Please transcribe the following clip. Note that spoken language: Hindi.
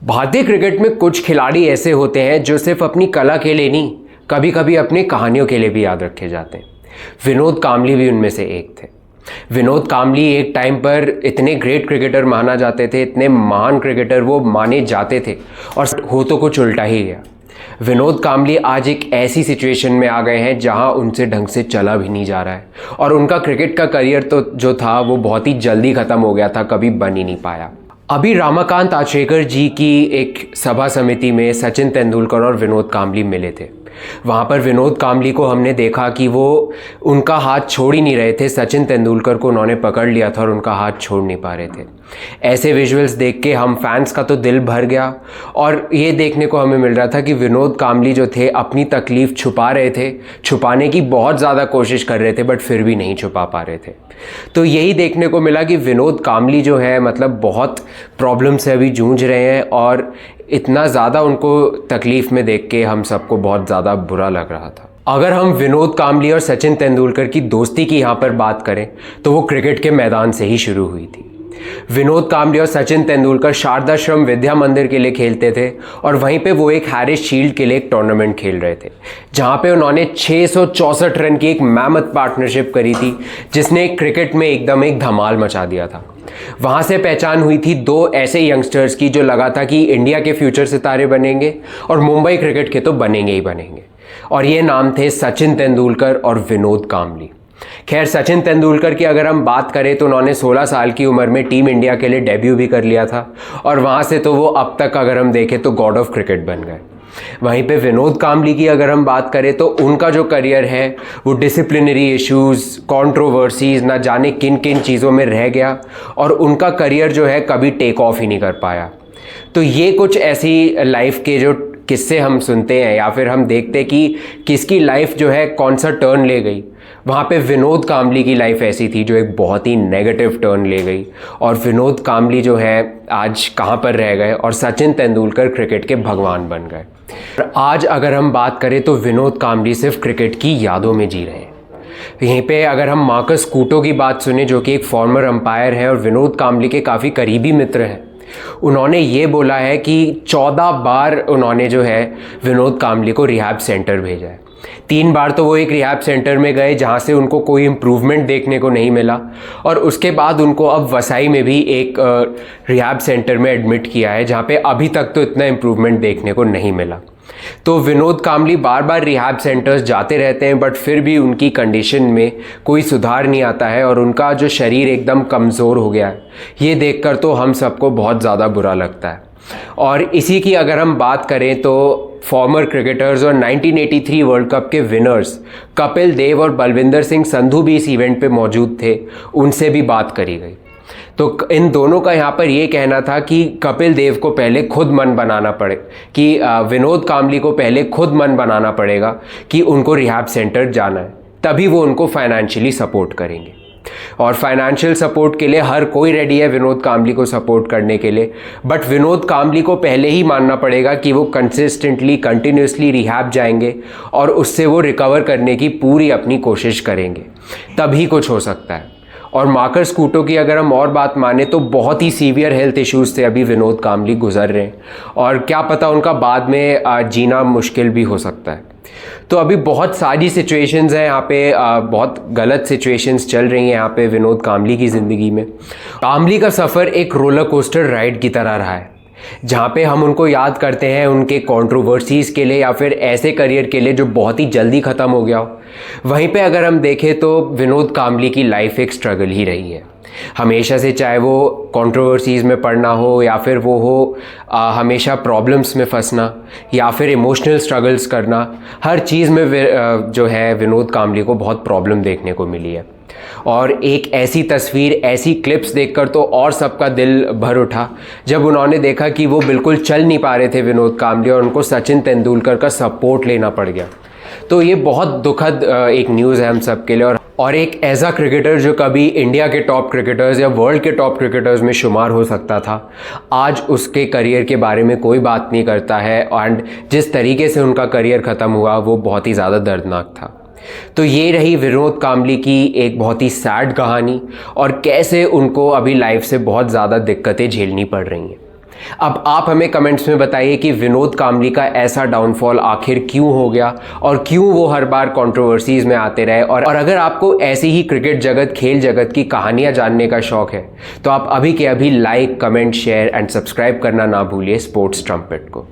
भारतीय क्रिकेट में कुछ खिलाड़ी ऐसे होते हैं जो सिर्फ अपनी कला के लिए नहीं, कभी कभी अपनी कहानियों के लिए भी याद रखे जाते हैं। विनोद कांबली भी उनमें से एक थे। विनोद कांबली एक टाइम पर इतने ग्रेट क्रिकेटर माना जाते थे, इतने महान क्रिकेटर वो माने जाते थे, और हो तो कुछ उल्टा ही गया। विनोद कांबली आज एक ऐसी सिचुएशन में आ गए हैं जहां उनसे ढंग से चला भी नहीं जा रहा है, और उनका क्रिकेट का करियर तो जो था वो बहुत ही जल्दी ख़त्म हो गया था, कभी बन ही नहीं पाया। अभी रामाकांत आचरेकर जी की एक सभा समिति में सचिन तेंदुलकर और विनोद कांबली मिले थे। वहाँ पर विनोद कांबली को हमने देखा कि वो उनका हाथ छोड़ ही नहीं रहे थे। सचिन तेंदुलकर को उन्होंने पकड़ लिया था और उनका हाथ छोड़ नहीं पा रहे थे। ऐसे विजुअल्स देख के हम फैंस का तो दिल भर गया, और ये देखने को हमें मिल रहा था कि विनोद कांबली जो थे अपनी तकलीफ़ छुपा रहे थे, छुपाने की बहुत ज़्यादा कोशिश कर रहे थे, बट फिर भी नहीं छुपा पा रहे थे। तो यही देखने को मिला कि विनोद कांबली जो है मतलब बहुत प्रॉब्लम से अभी जूझ रहे हैं, और इतना ज़्यादा उनको तकलीफ़ में देख के हम सबको बहुत ज़्यादा बुरा लग रहा था। अगर हम विनोद कांबली और सचिन तेंदुलकर की दोस्ती की यहाँ पर बात करें तो वो क्रिकेट के मैदान से ही शुरू हुई थी। विनोद कांबली और सचिन तेंदुलकर शारदाश्रम विद्या मंदिर के लिए खेलते थे, और वहीं पे वो एक हैरिस शील्ड के लिए एक टूर्नामेंट खेल रहे थे, जहां पे उन्होंने 664 रन की एक मैमथ पार्टनरशिप करी थी, जिसने क्रिकेट में एकदम एक धमाल मचा दिया था। वहां से पहचान हुई थी दो ऐसे यंगस्टर्स की जो लगा था कि इंडिया के फ्यूचर सितारे बनेंगे और मुंबई क्रिकेट के तो बनेंगे ही बनेंगे, और ये नाम थे सचिन तेंदुलकर और विनोद कांबली। खैर, सचिन तेंदुलकर की अगर हम बात करें तो उन्होंने 16 साल की उम्र में टीम इंडिया के लिए डेब्यू भी कर लिया था, और वहाँ से तो वो अब तक अगर हम देखें तो गॉड ऑफ क्रिकेट बन गए। वहीं पे विनोद कांबली की अगर हम बात करें तो उनका जो करियर है वो डिसिप्लिनरी इश्यूज़, कंट्रोवर्सीज, ना जाने किन किन चीज़ों में रह गया, और उनका करियर जो है कभी टेक ऑफ ही नहीं कर पाया। तो ये कुछ ऐसी लाइफ के जो किस्से हम सुनते हैं, या फिर हम देखते कि किसकी लाइफ जो है कौन सा टर्न ले गई। वहाँ पे विनोद कांबली की लाइफ ऐसी थी जो एक बहुत ही नेगेटिव टर्न ले गई, और विनोद कांबली जो है आज कहाँ पर रह गए, और सचिन तेंदुलकर क्रिकेट के भगवान बन गए। आज अगर हम बात करें तो विनोद कांबली सिर्फ क्रिकेट की यादों में जी रहे हैं। यहीं पे अगर हम मार्कस कूटो की बात सुने, जो कि एक फॉर्मर अंपायर है और विनोद कांबली के काफ़ी करीबी मित्र हैं, उन्होंने ये बोला है कि 14 बार उन्होंने जो है विनोद कांबली को रिहैब सेंटर भेजा है। 3 बार तो वो एक रिहैब सेंटर में गए जहाँ से उनको कोई इम्प्रूवमेंट देखने को नहीं मिला, और उसके बाद उनको अब वसाई में भी एक रिहैब सेंटर में एडमिट किया है, जहाँ पे अभी तक तो इतना इम्प्रूवमेंट देखने को नहीं मिला। तो विनोद कांबली बार बार रिहैब सेंटर्स जाते रहते हैं, बट फिर भी उनकी कंडीशन में कोई सुधार नहीं आता है, और उनका जो शरीर एकदम कमज़ोर हो गया है, ये देखकर तो हम सबको बहुत ज़्यादा बुरा लगता है। और इसी की अगर हम बात करें तो फॉर्मर क्रिकेटर्स और 1983 वर्ल्ड कप के विनर्स कपिल देव और बलविंदर सिंह संधू भी इस इवेंट पे मौजूद थे, उनसे भी बात करी गई। तो इन दोनों का यहाँ पर ये कहना था कि कपिल देव को पहले खुद मन बनाना पड़े, कि विनोद कांबली को पहले खुद मन बनाना पड़ेगा कि उनको रिहैब सेंटर जाना है, तभी वो उनको फाइनेंशियली सपोर्ट करेंगे। और फाइनेंशियल सपोर्ट के लिए हर कोई रेडी है विनोद कांबली को सपोर्ट करने के लिए, बट विनोद कांबली को पहले ही मानना पड़ेगा कि वो कंसिस्टेंटली, कंटिन्यूसली रिहैब जाएंगे, और उससे वो रिकवर करने की पूरी अपनी कोशिश करेंगे, तभी कुछ हो सकता है। और मार्कस कूटो की अगर हम और बात माने तो बहुत ही सीवियर हेल्थ इश्यूज़ से अभी विनोद कांबली गुजर रहे हैं, और क्या पता उनका बाद में जीना मुश्किल भी हो सकता है। तो अभी बहुत सारी सिचुएशंस हैं यहाँ पे, बहुत गलत सिचुएशंस चल रही हैं यहाँ पे विनोद कांबली की ज़िंदगी में। कांबली का सफ़र एक रोलर कोस्टर राइड की तरह रहा है, जहाँ पे हम उनको याद करते हैं उनके कंट्रोवर्सीज़ के लिए, या फिर ऐसे करियर के लिए जो बहुत ही जल्दी ख़त्म हो गया हो। वहीं पे अगर हम देखें तो विनोद कांबली की लाइफ एक स्ट्रगल ही रही है हमेशा से, चाहे वो कंट्रोवर्सीज़ में पड़ना हो, या फिर वो हो हमेशा प्रॉब्लम्स में फंसना, या फिर इमोशनल स्ट्रगल्स करना। हर चीज़ में जो है विनोद कांबली को बहुत प्रॉब्लम देखने को मिली है। और एक ऐसी तस्वीर, ऐसी क्लिप्स देखकर तो और सबका दिल भर उठा जब उन्होंने देखा कि वो बिल्कुल चल नहीं पा रहे थे विनोद कांबली, और उनको सचिन तेंदुलकर का सपोर्ट लेना पड़ गया। तो ये बहुत दुखद एक न्यूज़ है हम सब के लिए, और एक ऐसा क्रिकेटर जो कभी इंडिया के टॉप क्रिकेटर्स या वर्ल्ड के टॉप क्रिकेटर्स में शुमार हो सकता था, आज उसके करियर के बारे में कोई बात नहीं करता है, एंड जिस तरीके से उनका करियर ख़त्म हुआ वो बहुत ही ज़्यादा दर्दनाक था। तो ये रही विनोद कांबली की एक बहुत ही सैड कहानी, और कैसे उनको अभी लाइफ से बहुत ज़्यादा दिक्कतें झेलनी पड़ रही हैं। अब आप हमें कमेंट्स में बताइए कि विनोद कामली का ऐसा डाउनफॉल आखिर क्यों हो गया और क्यों वो हर बार कंट्रोवर्सीज में आते रहे। और अगर आपको ऐसी ही क्रिकेट जगत, खेल जगत की कहानियां जानने का शौक है तो आप अभी के अभी like, comment, share and subscribe करना ना भूलिए स्पोर्ट्स ट्रम्पेट को।